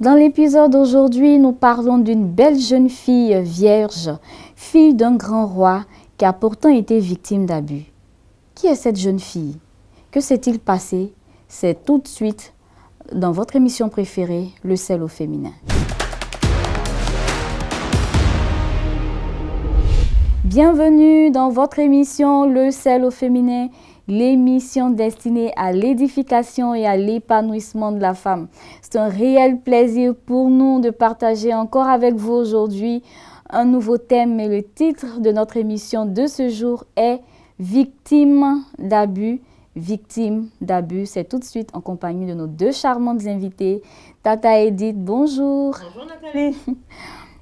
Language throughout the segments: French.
Dans l'épisode d'aujourd'hui, nous parlons d'une belle jeune fille vierge, fille d'un grand roi qui a pourtant été victime d'abus. Qui est cette jeune fille? Que s'est-il passé? C'est tout de suite dans votre émission préférée, Le sel au féminin. Bienvenue dans votre émission Le sel au féminin, l'émission destinée à l'édification et à l'épanouissement de la femme. C'est un réel plaisir pour nous de partager encore avec vous aujourd'hui un nouveau thème. Et le titre de notre émission de ce jour est « Victime d'abus ». Victime d'abus, c'est tout de suite en compagnie de nos deux charmantes invitées. Tata Edith, bonjour. Bonjour Nathalie.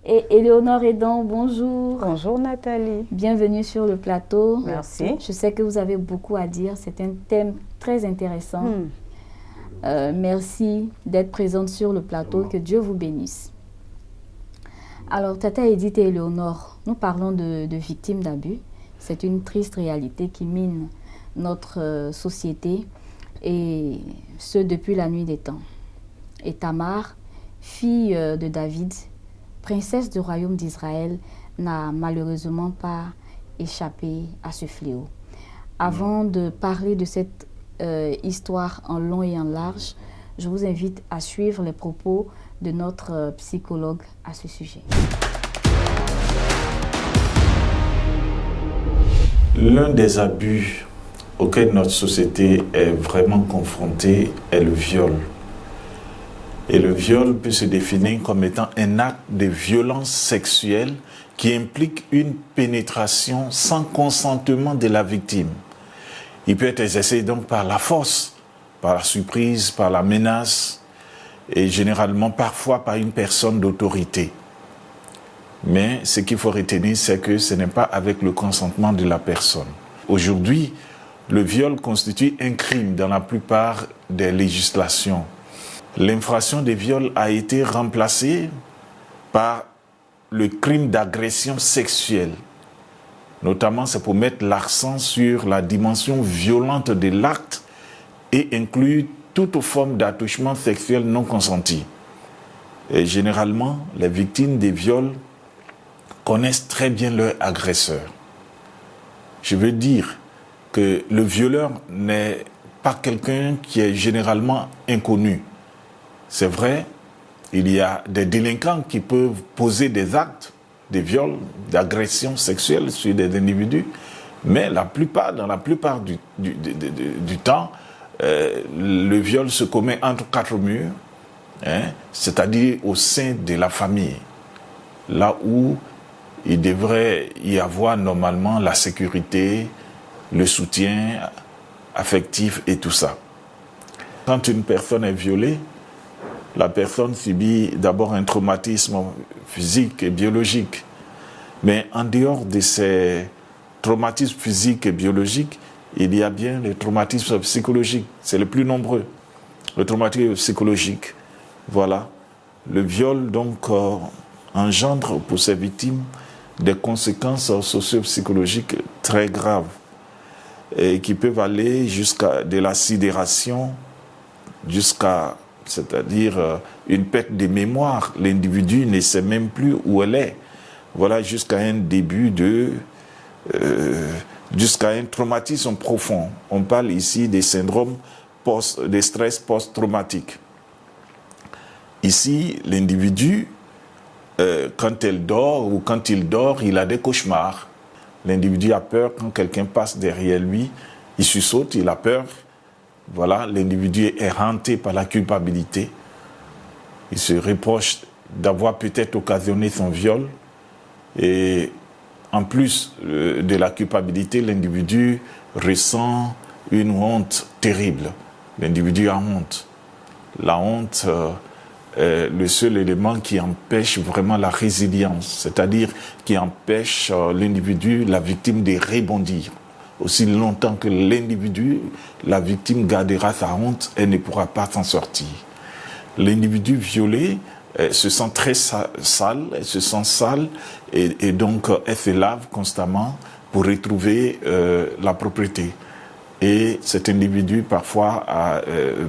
Et Éléonore Edon, bonjour. Bonjour Nathalie. Bienvenue sur le plateau. Merci. Je sais que vous avez beaucoup à dire. C'est un thème très intéressant. Merci d'être présente sur le plateau. Que Dieu vous bénisse. Alors, Tata Edith et Éléonore, nous parlons de victimes d'abus. C'est une triste réalité qui mine notre société, et ce depuis la nuit des temps. Et Tamar, fille de David, princesse du royaume d'Israël, n'a malheureusement pas échappé à ce fléau. Avant de parler de cette histoire en long et en large, je vous invite à suivre les propos de notre psychologue à ce sujet. L'un des abus auquel notre société est vraiment confrontée est le viol. Et le viol peut se définir comme étant un acte de violence sexuelle qui implique une pénétration sans consentement de la victime. Il peut être exercé donc par la force, par la surprise, par la menace et généralement parfois par une personne d'autorité. Mais ce qu'il faut retenir, c'est que ce n'est pas avec le consentement de la personne. Aujourd'hui, le viol constitue un crime dans la plupart des législations. L'infraction de viol a été remplacée par le crime d'agression sexuelle. Notamment, c'est pour mettre l'accent sur la dimension violente de l'acte et inclure toute forme d'attouchement sexuel non consenti. Et généralement, les victimes des viols connaissent très bien leur agresseur. Je veux dire que le violeur n'est pas quelqu'un qui est généralement inconnu. C'est vrai, il y a des délinquants qui peuvent poser des actes de viol, d'agression sexuelle sur des individus, mais dans la plupart du temps, le viol se commet entre quatre murs, c'est-à-dire au sein de la famille, là où il devrait y avoir normalement la sécurité, le soutien affectif et tout ça. Quand une personne est violée, la personne subit d'abord un traumatisme physique et biologique. Mais en dehors de ces traumatismes physiques et biologiques, il y a bien les traumatismes psychologiques. C'est le plus nombreux. Le traumatisme psychologique, voilà. Le viol, donc, engendre pour ces victimes des conséquences socio-psychologiques très graves et qui peuvent aller jusqu'à de la sidération, c'est-à-dire une perte de mémoire. L'individu ne sait même plus où elle est. Voilà, jusqu'à un début jusqu'à un traumatisme profond. On parle ici des syndromes de stress post-traumatique. Ici, l'individu, quand elle dort ou quand il dort, il a des cauchemars. L'individu a peur quand quelqu'un passe derrière lui, il sursaute, il a peur. Voilà, l'individu est hanté par la culpabilité. Il se reproche d'avoir peut-être occasionné son viol. Et en plus de la culpabilité, l'individu ressent une honte terrible. L'individu a honte. La honte est le seul élément qui empêche vraiment la résilience, c'est-à-dire qui empêche l'individu, la victime, de rebondir. Aussi longtemps que l'individu, la victime, gardera sa honte, elle ne pourra pas s'en sortir. L'individu violé se sent très sale, elle se sent sale et donc elle se lave constamment pour retrouver la propriété. Et cet individu parfois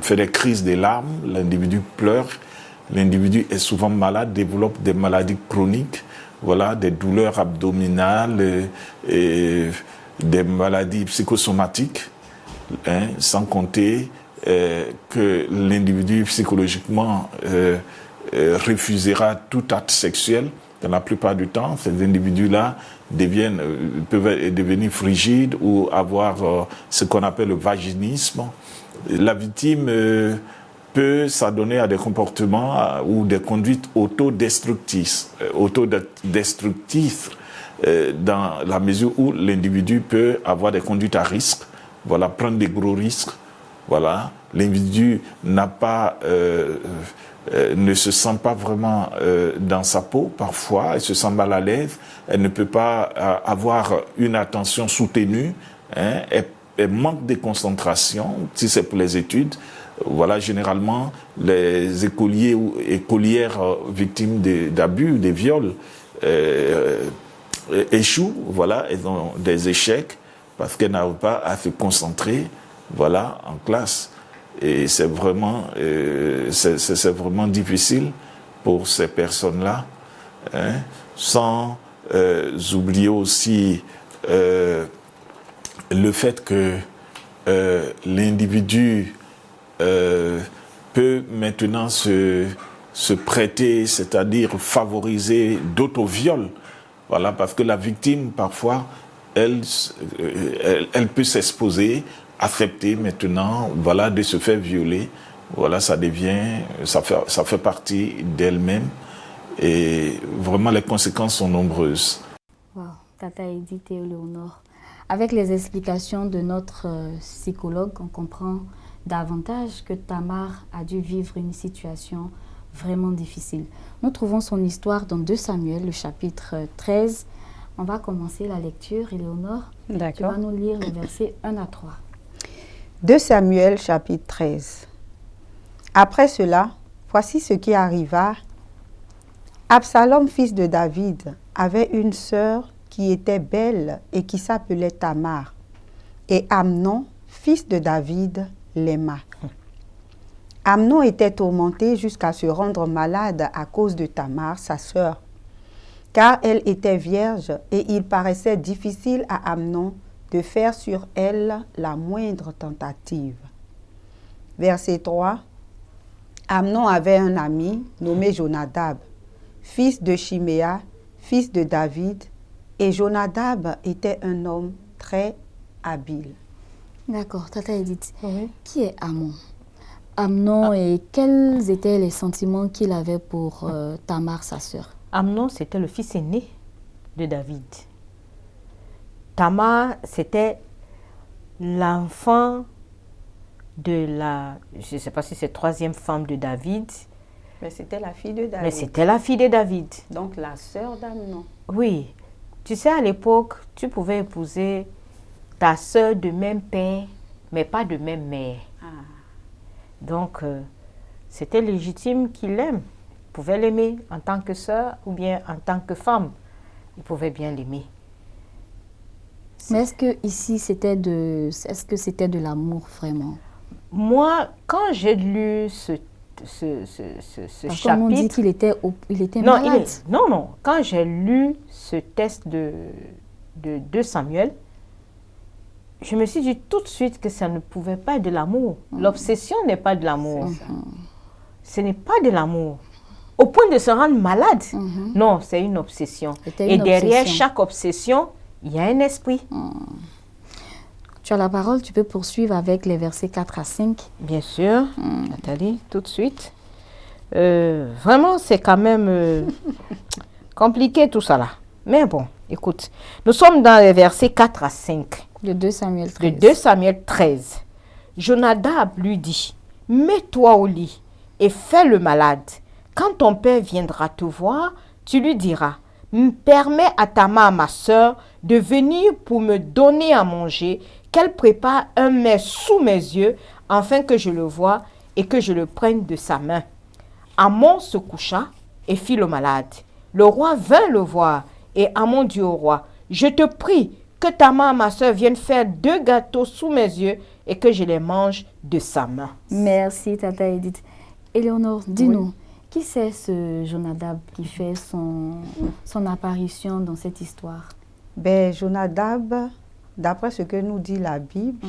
fait des crises de larmes, l'individu pleure l'individu est souvent malade, développe des maladies chroniques, voilà, des douleurs abdominales, et des maladies psychosomatiques, hein, sans compter que l'individu psychologiquement refusera tout acte sexuel. Dans la plupart du temps, ces individus-là peuvent devenir frigides ou avoir ce qu'on appelle le vaginisme. La victime peut s'adonner à des comportements ou des conduites autodestructrices, dans la mesure où l'individu peut avoir des conduites à risque, voilà, prendre des gros risques. Voilà, l'individu ne se sent pas vraiment dans sa peau parfois, elle se sent mal à l'aise, elle ne peut pas avoir une attention soutenue, hein, elle manque de concentration, si c'est pour les études. Voilà, généralement, les écoliers ou écolières victimes d'abus, des viols, échouent, voilà, elles ont des échecs parce qu'elles n'arrivent pas à se concentrer, voilà, en classe. Et c'est vraiment difficile pour ces personnes-là, hein, sans oublier aussi le fait que l'individu peut maintenant se prêter, c'est-à-dire favoriser d'auto-viols. Voilà, parce que la victime, parfois, elle peut s'exposer, accepter maintenant, voilà, de se faire violer. Voilà, ça fait partie d'elle-même. Et vraiment, les conséquences sont nombreuses. Wow, Tata Edith et Léonore. Avec les explications de notre psychologue, on comprend davantage que Tamar a dû vivre une situation vraiment difficile. Nous trouvons son histoire dans 2 Samuel, le chapitre 13. On va commencer la lecture. Éléonore, tu vas nous lire les versets 1 à 3. 2 Samuel, chapitre 13. Après cela, voici ce qui arriva. Absalom, fils de David, avait une sœur qui était belle et qui s'appelait Tamar. Et Amnon, fils de David, l'aima. Amnon était tourmenté jusqu'à se rendre malade à cause de Tamar, sa sœur, car elle était vierge et il paraissait difficile à Amnon de faire sur elle la moindre tentative. Verset 3. Amnon avait un ami nommé Jonadab, fils de Chiméa, fils de David, et Jonadab était un homme très habile. D'accord, Tata Edith. Oui. Qui est Amnon? Amnon, et quels étaient les sentiments qu'il avait pour Tamar, sa sœur? Amnon, c'était le fils aîné de David. Tamar, c'était l'enfant de la, je ne sais pas si c'est 3e femme de David. Mais c'était la fille de David. Mais c'était la fille de David. Donc la sœur d'Amnon. Oui. Tu sais, à l'époque, tu pouvais épouser ta sœur de même père, mais pas de même mère. Ah. Donc, c'était légitime qu'il l'aime. Il pouvait l'aimer en tant que sœur ou bien en tant que femme. Il pouvait bien l'aimer. Mais est-ce que ici c'était de l'amour vraiment? Moi, quand j'ai lu ce Parce chapitre, qu'on dit qu'il était malade. Non. Quand j'ai lu ce texte de 2 Samuel, je me suis dit tout de suite que ça ne pouvait pas être de l'amour. L'obsession n'est pas de l'amour. Ce n'est pas de l'amour. Au point de se rendre malade. Non, c'est une obsession. Et derrière chaque obsession, il y a un esprit. Tu as la parole, tu peux poursuivre avec les versets 4 à 5. Bien sûr, Nathalie, tout de suite. Vraiment, c'est quand même compliqué tout ça là. Mais bon, écoute, nous sommes dans les versets 4 à 5. De 2 Samuel 13. De 2 Samuel 13. Jonadab lui dit, mets-toi au lit et fais le malade. Quand ton père viendra te voir, tu lui diras, permets à Tamar, ma sœur, de venir pour me donner à manger, qu'elle prépare un mets sous mes yeux, afin que je le voie et que je le prenne de sa main. Amnon se coucha et fit le malade. Le roi vint le voir, et Amnon dit au roi, je te prie que Tamar, ma sœur, vienne faire 2 gâteaux sous mes yeux et que je les mange de sa main. Merci, Tata Edith. Éléonore, dis-nous, Qui c'est ce Jonadab qui fait son apparition dans cette histoire? Ben, Jonadab, d'après ce que nous dit la Bible,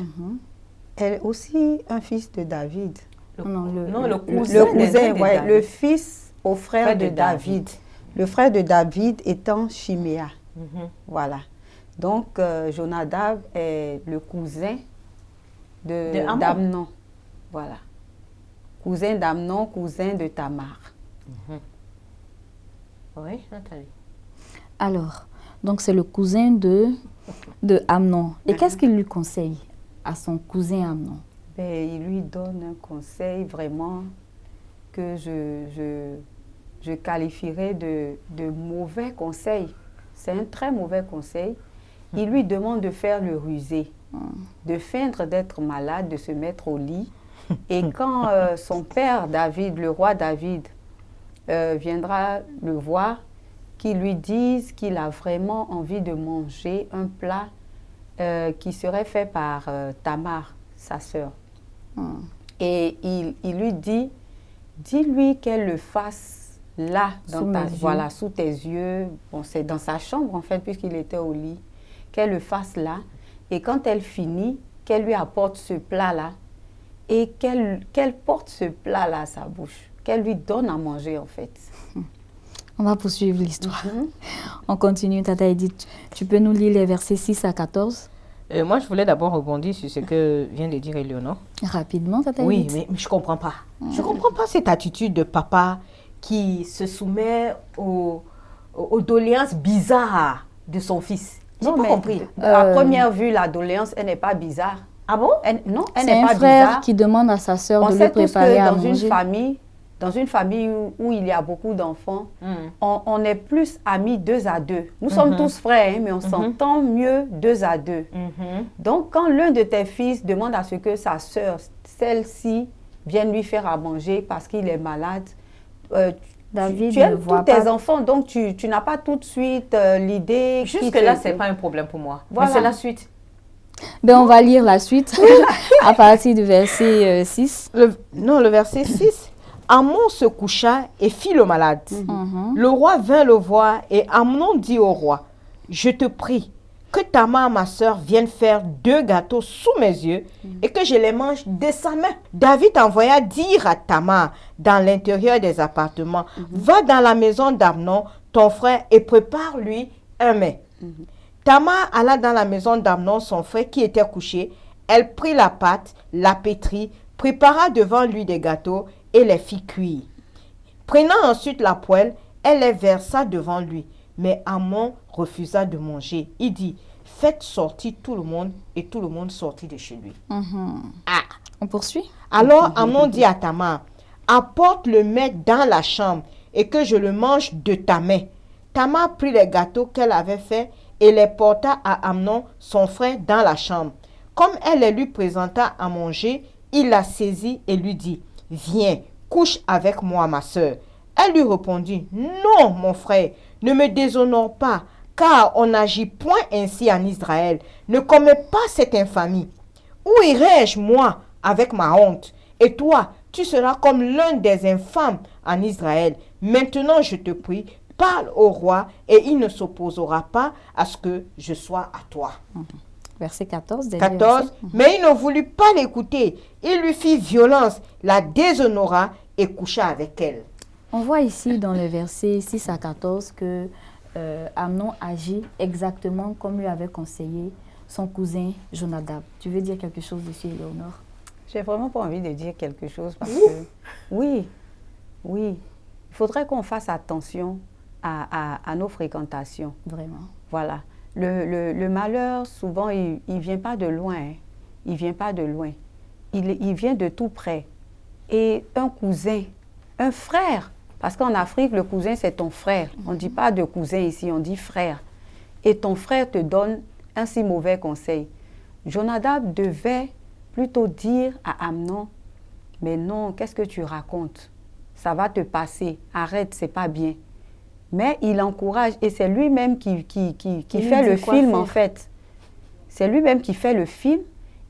est aussi un fils de David. Le Le cousin, ouais, le fils au frère de David. Le frère de David étant Chiméa. Voilà. Donc, Jonadab est le cousin d'Amnon. Voilà. Cousin d'Amnon, cousin de Tamar. Oui, Nathalie. Alors, donc c'est le cousin de Amnon. Et qu'est-ce qu'il lui conseille à son cousin Amnon? Ben, il lui donne un conseil vraiment que je qualifierais de mauvais conseil. C'est un très mauvais conseil. Il lui demande de faire le rusé, de feindre d'être malade, de se mettre au lit. Et quand son père David, le roi David, viendra le voir, qu'il lui dise qu'il a vraiment envie de manger un plat qui serait fait par Tamar, sa sœur. Et il lui dit, dis-lui qu'elle le fasse là, voilà, sous tes yeux. Bon, c'est dans sa chambre en fait, puisqu'il était au lit. Qu'elle le fasse là. Et quand elle finit, qu'elle lui apporte ce plat-là. Et qu'elle porte ce plat-là à sa bouche. Qu'elle lui donne à manger en fait. On va poursuivre l'histoire. On continue, Tata Edith. Tu peux nous lire les versets 6 à 14? Moi, je voulais d'abord rebondir sur ce que vient de dire Éléonore. Rapidement, Tata Oui, Edith. mais je ne comprends pas. Je ne comprends pas cette attitude de papa qui se soumet aux doléances bizarres de son fils. Je n'ai pas compris. À première vue, la doléance, elle n'est pas bizarre. Ah bon? Non, elle C'est n'est un pas frère bizarre. qui demande à sa sœur On de lui sait tous préparer que à dans manger. dans une famille où il y a beaucoup d'enfants, on est plus amis 2 à 2. Nous sommes tous frères, hein, mais on s'entend mieux 2 à 2. Donc, quand l'un de tes fils demande à ce que sa sœur, celle-ci, vienne lui faire à manger parce qu'il est malade, David tu ne aimes voit tous tes pas. enfants, donc tu n'as pas tout de suite l'idée. Jusque-là, ce n'est pas un problème pour moi. Voilà. Mais c'est la suite. Ben, on va lire la suite à partir du verset 6. Le verset 6. Amnon se coucha et fit le malade. Le roi vint le voir et Amnon dit au roi, je te prie que Tamar, ma soeur, vienne faire 2 gâteaux sous mes yeux et que je les mange de sa main. David envoya dire à Tamar dans l'intérieur des appartements, va dans la maison d'Amnon, ton frère, et prépare-lui un mets. Tamar alla dans la maison d'Amnon, son frère, qui était couché. Elle prit la pâte, la pétrit, prépara devant lui des gâteaux et les fit cuire. Prenant ensuite la poêle, elle les versa devant lui. Mais Amnon refusa de manger. Il dit, faites sortir tout le monde, et tout le monde sortit de chez lui. On poursuit? Alors Amnon dit à Tamar, apporte le mets dans la chambre et que je le mange de ta main. Tamar prit les gâteaux qu'elle avait faits et les porta à Amnon, son frère, dans la chambre. Comme elle les lui présenta à manger, il la saisit et lui dit, viens, couche avec moi, ma soeur. Elle lui répondit, non, mon frère, ne me déshonore pas, car on n'agit point ainsi en Israël. Ne commets pas cette infamie. Où irai-je, moi, avec ma honte? Et toi, tu seras comme l'un des infâmes en Israël. Maintenant, je te prie, parle au roi et il ne s'opposera pas à ce que je sois à toi. Verset 14. 14. Mais il ne voulut pas l'écouter. Il lui fit violence, la déshonora et coucha avec elle. On voit ici dans le verset 6 à 14 que Amnon agit exactement comme lui avait conseillé son cousin Jonadab. Tu veux dire quelque chose dessus, Éléonore? J'ai vraiment pas envie de dire quelque chose parce que, oui, il faudrait qu'on fasse attention à nos fréquentations. Vraiment. Voilà. Le malheur, souvent, il ne vient pas de loin. Hein. Il vient pas de loin. Il vient de tout près. Et un cousin, un frère, parce qu'en Afrique, le cousin, c'est ton frère. On ne dit pas de cousin ici, on dit frère. Et ton frère te donne un si mauvais conseil. Jonadab devait plutôt dire à Amnon, mais non, qu'est-ce que tu racontes? Ça va te passer, arrête, c'est pas bien. Mais il encourage, et c'est lui-même qui fait le film en fait. C'est lui-même qui fait le film,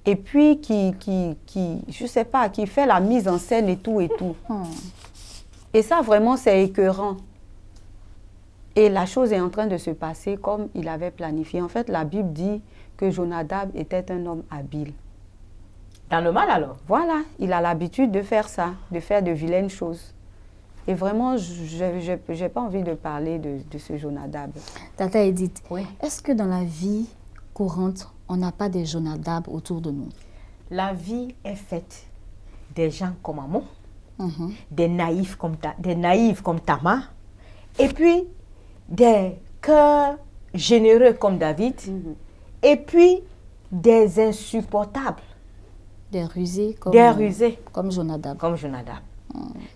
et puis je sais pas, qui fait la mise en scène et tout et tout. Et ça, vraiment, c'est écœurant. Et la chose est en train de se passer comme il avait planifié. En fait, la Bible dit que Jonadab était un homme habile. Dans le mal alors? Voilà, il a l'habitude de faire ça, de faire de vilaines choses. Et vraiment, je n'ai pas envie de parler de ce Jonadab. Tata Edith, Oui. est-ce que dans la vie courante, on n'a pas des Jonadab autour de nous? La vie est faite des gens comme Amon, Mhm. des naïfs comme Tamar, et puis des cœurs généreux comme David, et puis des insupportables, Des rusés comme Jonadab. comme Jonadab.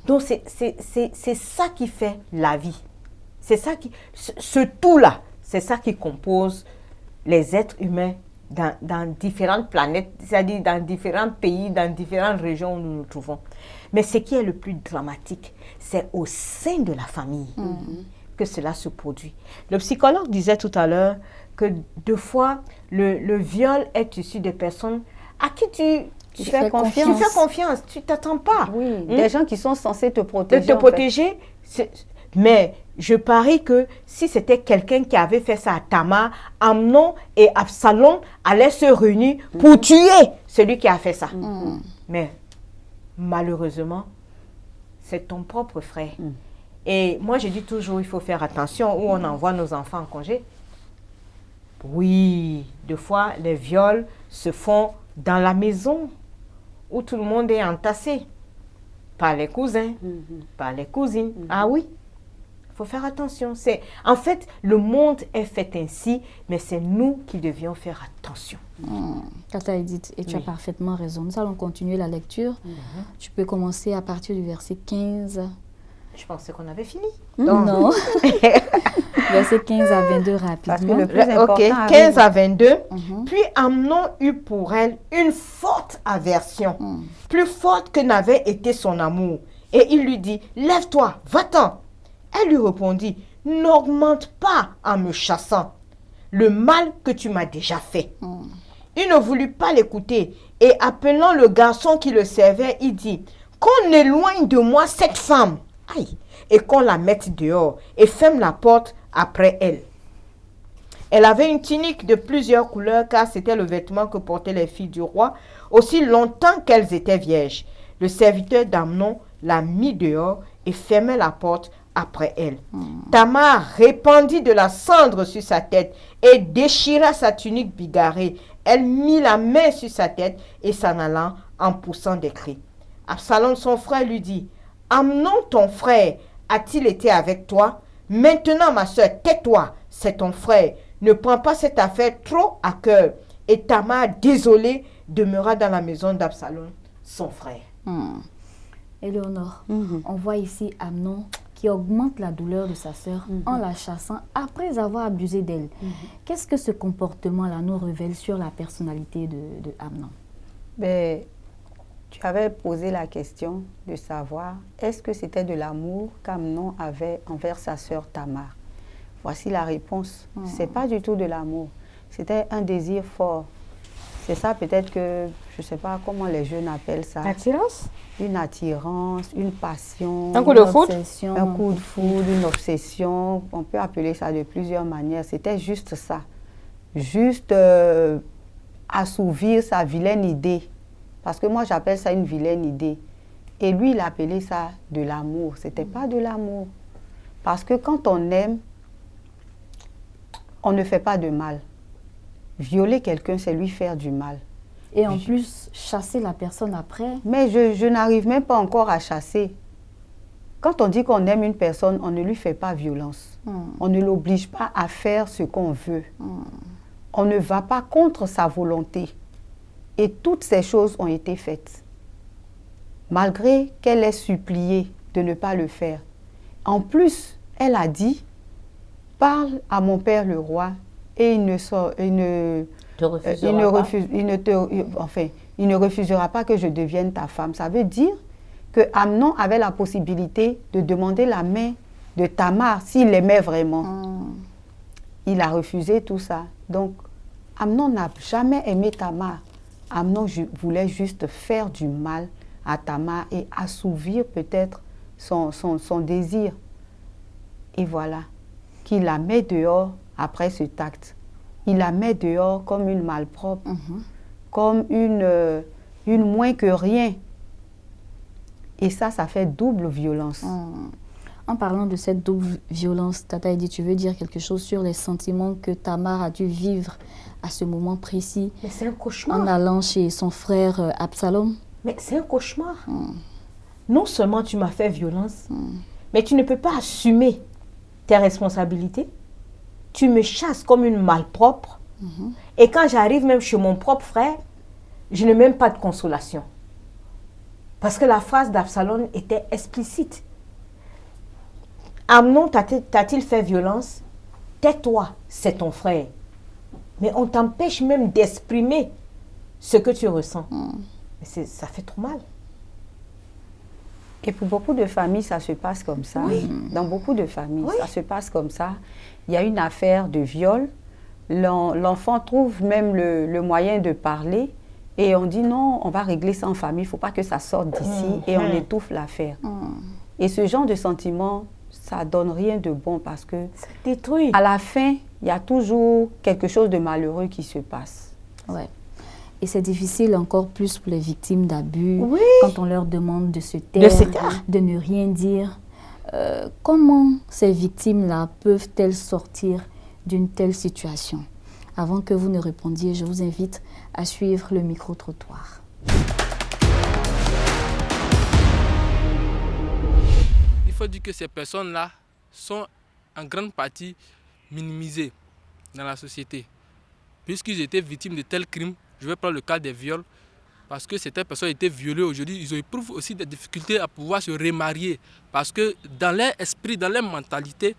Donc c'est ça qui fait la vie. C'est ça qui, ce tout-là, c'est ça qui compose les êtres humains dans différentes planètes, c'est-à-dire dans différents pays, dans différentes régions où nous nous trouvons. Mais ce qui est le plus dramatique, c'est au sein de la famille que cela se produit. Le psychologue disait tout à l'heure que deux fois, le viol est issu des personnes à qui tu fais confiance, tu ne t'attends pas. Oui, des gens qui sont censés te protéger. De te protéger. Mais je parie que si c'était quelqu'un qui avait fait ça à Tamar, Amnon et Absalom allaient se réunir pour tuer celui qui a fait ça. Mais malheureusement, c'est ton propre frère. Et moi, je dis toujours, il faut faire attention où on envoie nos enfants en congé. Oui, des fois, les viols se font dans la maison où tout le monde est entassé. Par les cousins, par les cousines. Ah oui, il faut faire attention. En fait, le monde est fait ainsi, mais c'est nous qui devions faire attention. Tata Edith, et tu as parfaitement raison. Nous allons continuer la lecture. Tu peux commencer à partir du verset 15. Je pensais qu'on avait fini. Non. Verset 15 à 22 rapidement. Parce que le plus important Ok, 15 à 22. Puis Amnon eut pour elle une forte aversion, plus forte que n'avait été son amour. Et il lui dit, lève-toi, va-t'en. Elle lui répondit, n'augmente pas en me chassant le mal que tu m'as déjà fait. Il ne voulut pas l'écouter et appelant le garçon qui le servait, il dit, qu'on éloigne de moi cette femme. Aïe, et qu'on la mette dehors et ferme la porte après elle. Elle avait une tunique de plusieurs couleurs car c'était le vêtement que portaient les filles du roi aussi longtemps qu'elles étaient vierges. Le serviteur d'Amnon la mit dehors et fermait la porte après elle. Tamar répandit de la cendre sur sa tête et déchira sa tunique bigarrée. Elle mit la main sur sa tête et s'en allant en poussant des cris. Absalom, son frère, lui dit, Amnon, ton frère, a-t-il été avec toi? Maintenant, ma soeur, tais-toi, c'est ton frère. Ne prends pas cette affaire trop à cœur. Et Tamar, désolée, demeura dans la maison d'Absalom, son frère. Éléonore, on voit ici Amnon qui augmente la douleur de sa sœur en la chassant après avoir abusé d'elle. Qu'est-ce que ce comportement-là nous révèle sur la personnalité de Amnon? Ben, tu avais posé la question de savoir, est-ce que c'était de l'amour qu'Amnon avait envers sa sœur Tamar? Voici la réponse. Ce n'est pas du tout de l'amour. C'était un désir fort. C'est ça peut-être que, je ne sais pas comment les jeunes appellent ça. Attirance? Une attirance, une passion. Un coup de foudre? Un coup de foudre, une obsession. On peut appeler ça de plusieurs manières. C'était juste ça. Juste assouvir sa vilaine idée. Parce que moi, j'appelle ça une vilaine idée. Et lui, il appelait ça de l'amour. Ce n'était pas de l'amour. Parce que quand on aime, on ne fait pas de mal. Violer quelqu'un, c'est lui faire du mal. Et en plus, chasser la personne après. Mais je n'arrive même pas encore à chasser. Quand on dit qu'on aime une personne, on ne lui fait pas violence. On ne l'oblige pas à faire ce qu'on veut. On ne va pas contre sa volonté. Et toutes ces choses ont été faites. Malgré qu'elle ait supplié de ne pas le faire. En plus, elle a dit, parle à mon père le roi et il ne refusera pas que je devienne ta femme. Ça veut dire que Amnon avait la possibilité de demander la main de Tamar s'il l'aimait vraiment. Il a refusé tout ça. Donc, Amnon n'a jamais aimé Tamar. Amnon voulait juste faire du mal à Tamar et assouvir peut-être son désir. Et voilà, qu'il la met dehors après cet acte. Il la met dehors comme une malpropre, comme une moins que rien. Et ça fait double violence. En parlant de cette double violence, Tata Edith, tu veux dire quelque chose sur les sentiments que Tamar a dû vivre à ce moment précis? Mais c'est un cauchemar. En allant chez son frère Absalom? Mais c'est un cauchemar. Non seulement tu m'as fait violence, mais tu ne peux pas assumer tes responsabilités. Tu me chasses comme une malpropre. Et quand j'arrive même chez mon propre frère, je n'ai même pas de consolation. Parce que la phrase d'Absalom était explicite. Amnon t'a-t-il fait violence? Tais-toi, c'est ton frère. Mais on t'empêche même d'exprimer ce que tu ressens. Mais ça fait trop mal. Et pour beaucoup de familles, ça se passe comme ça. Oui. Dans beaucoup de familles, ça se passe comme ça. Il y a une affaire de viol. L'enfant trouve même le moyen de parler. Et on dit non, on va régler ça en famille. Il ne faut pas que ça sorte d'ici. Et on étouffe l'affaire. Et ce genre de sentiment, ça ne donne rien de bon parce que ça détruit. À la fin, il y a toujours quelque chose de malheureux qui se passe. Ouais. Et c'est difficile encore plus pour les victimes d'abus, quand on leur demande de se taire, de ne rien dire. Comment ces victimes-là peuvent-elles sortir d'une telle situation? Avant que vous ne répondiez, je vous invite à suivre le micro-trottoir. Il faut dire que ces personnes-là sont en grande partie minimisées dans la société. Puisqu'ils étaient victimes de tels crimes, je vais prendre le cas des viols, parce que certaines personnes étaient violées aujourd'hui, ils éprouvent aussi des difficultés à pouvoir se remarier. Parce que dans leur esprit, dans leur mentalité,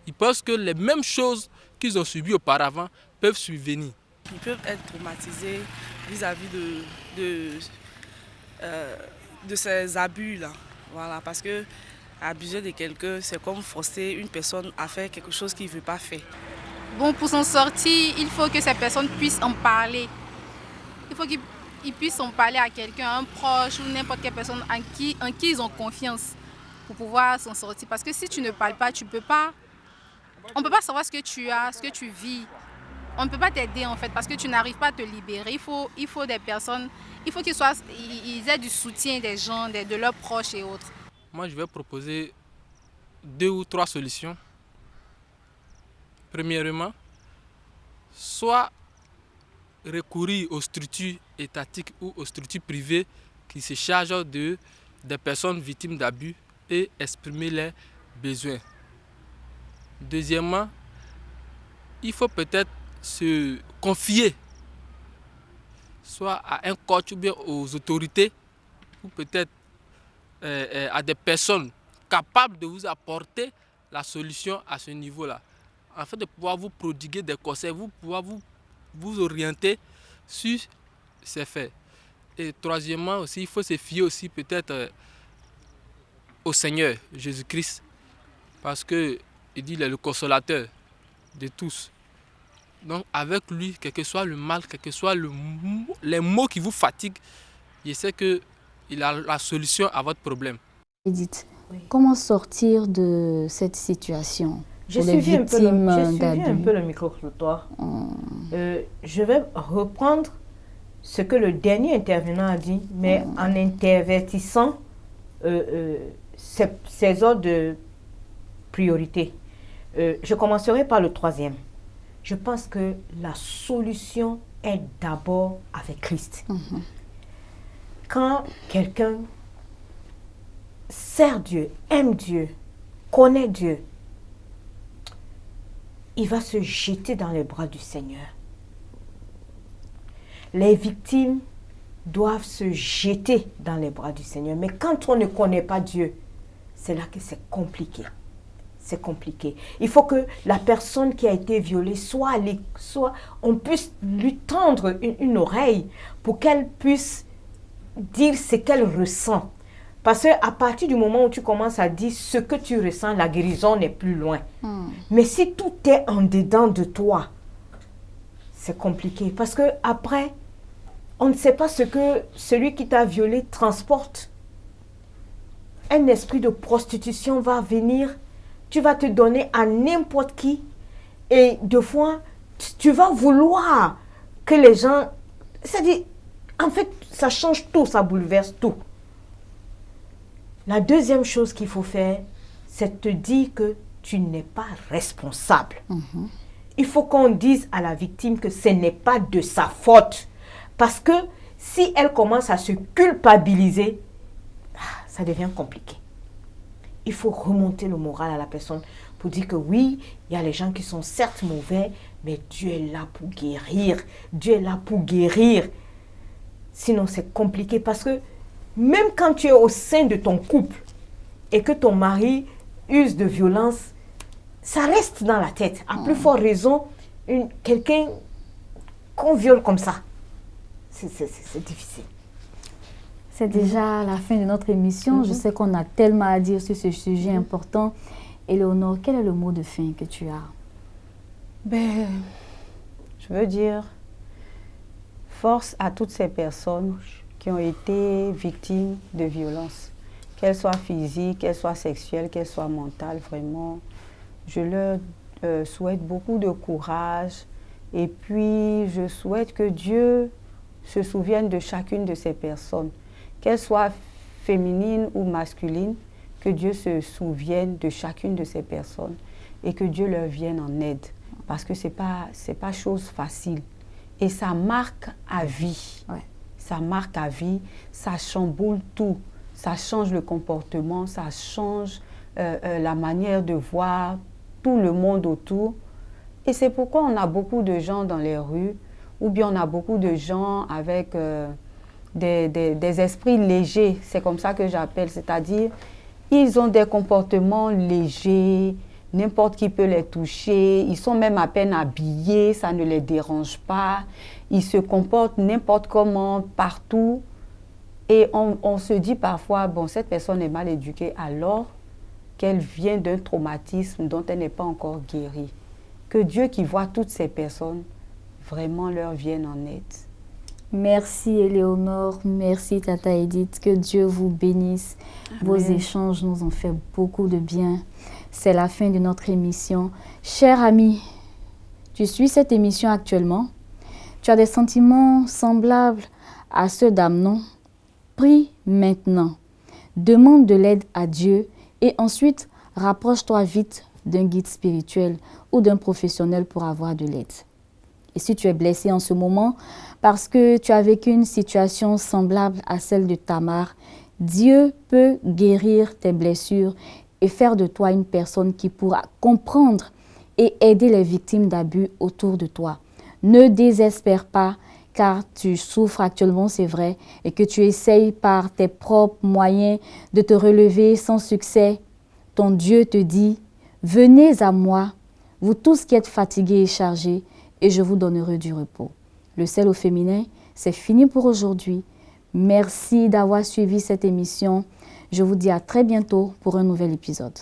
ils pensent que les mêmes choses qu'ils ont subies auparavant peuvent survenir. Ils peuvent être traumatisés vis-à-vis de ces abus-là. Voilà, parce que abuser de quelqu'un, c'est comme forcer une personne à faire quelque chose qu'il ne veut pas faire. Bon, pour s'en sortir, il faut que ces personnes puissent en parler. Il faut qu'ils puissent en parler à quelqu'un, un proche ou n'importe quelle personne en qui ils ont confiance pour pouvoir s'en sortir. Parce que si tu ne parles pas, on ne peut pas savoir ce que tu as, ce que tu vis. On ne peut pas t'aider en fait parce que tu n'arrives pas à te libérer. Il faut des personnes, il faut qu'ils aient du soutien des gens, de leurs proches et autres. Moi, je vais proposer 2 ou 3 solutions. Premièrement, soit recourir aux structures étatiques ou aux structures privées qui se chargent des personnes victimes d'abus et exprimer leurs besoins. Deuxièmement, il faut peut-être se confier soit à un coach ou bien aux autorités ou peut-être à des personnes capables de vous apporter la solution à ce niveau-là. Afin de pouvoir vous prodiguer des conseils, pouvoir vous orienter sur ces faits. Et troisièmement aussi, il faut se fier aussi peut-être au Seigneur Jésus-Christ. Parce qu'il dit qu'il est le consolateur de tous. Donc avec lui, quel que soit le mal, quel que soit les maux qui vous fatiguent, je sais qu'il a la solution à votre problème. Edith, comment sortir de cette situation? J'ai suivi un peu le micro-trottoir. Je vais reprendre ce que le dernier intervenant a dit, mais en intervertissant ces ordres de priorité. Je commencerai par le troisième. Je pense que la solution est d'abord avec Christ. Quand quelqu'un sert Dieu, aime Dieu, connaît Dieu, il va se jeter dans les bras du Seigneur. Les victimes doivent se jeter dans les bras du Seigneur. Mais quand on ne connaît pas Dieu, c'est là que c'est compliqué. C'est compliqué. Il faut que la personne qui a été violée on puisse lui tendre une oreille pour qu'elle puisse dire ce qu'elle ressent. Parce qu'à partir du moment où tu commences à dire ce que tu ressens, la guérison n'est plus loin. Mais si tout est en dedans de toi, c'est compliqué. Parce qu'après, on ne sait pas ce que celui qui t'a violé transporte. un esprit de prostitution va venir, tu vas te donner à n'importe qui et deux fois, tu vas vouloir que les gens... C'est-à-dire, en fait, ça change tout, ça bouleverse tout. La deuxième chose qu'il faut faire, c'est te dire que tu n'es pas responsable. Il faut qu'on dise à la victime que ce n'est pas de sa faute. Parce que si elle commence à se culpabiliser, ça devient compliqué. Il faut remonter le moral à la personne pour dire que oui, il y a les gens qui sont certes mauvais, mais Dieu est là pour guérir. Dieu est là pour guérir. Sinon, c'est compliqué parce que même quand tu es au sein de ton couple et que ton mari use de violence, ça reste dans la tête. À plus forte raison, quelqu'un qu'on viole comme ça, c'est difficile. C'est déjà la fin de notre émission. Je sais qu'on a tellement à dire sur ce sujet important. Éléonore, quel est le mot de fin que tu as? Je veux dire, force à toutes ces personnes qui ont été victimes de violences, qu'elles soient physiques, qu'elles soient sexuelles, qu'elles soient mentales, vraiment. Je leur souhaite beaucoup de courage et puis je souhaite que Dieu se souvienne de chacune de ces personnes, qu'elles soient féminines ou masculines, que Dieu se souvienne de chacune de ces personnes et que Dieu leur vienne en aide parce que c'est pas chose facile et ça marque à vie. Ça marque à vie, ça chamboule tout, ça change le comportement, ça change la manière de voir tout le monde autour. Et c'est pourquoi on a beaucoup de gens dans les rues, ou bien on a beaucoup de gens avec des esprits légers, c'est comme ça que j'appelle, c'est-à-dire ils ont des comportements légers, n'importe qui peut les toucher, ils sont même à peine habillés, ça ne les dérange pas, ils se comportent n'importe comment, partout. Et on se dit parfois, bon, cette personne est mal éduquée alors qu'elle vient d'un traumatisme dont elle n'est pas encore guérie. Que Dieu qui voit toutes ces personnes, vraiment leur vienne en aide. Merci Éléonore, merci Tata Edith, que Dieu vous bénisse. Amen. Vos échanges nous ont fait beaucoup de bien. C'est la fin de notre émission. Cher ami, tu suis cette émission actuellement. Tu as des sentiments semblables à ceux d'Amnon. Prie maintenant. Demande de l'aide à Dieu et ensuite rapproche-toi vite d'un guide spirituel ou d'un professionnel pour avoir de l'aide. Et si tu es blessé en ce moment parce que tu as vécu une situation semblable à celle de Tamar, Dieu peut guérir tes blessures et faire de toi une personne qui pourra comprendre et aider les victimes d'abus autour de toi. Ne désespère pas car tu souffres actuellement, c'est vrai, et que tu essayes par tes propres moyens de te relever sans succès. Ton Dieu te dit, venez à moi, vous tous qui êtes fatigués et chargés, et je vous donnerai du repos. Le sel au féminin, c'est fini pour aujourd'hui. Merci d'avoir suivi cette émission. Je vous dis à très bientôt pour un nouvel épisode.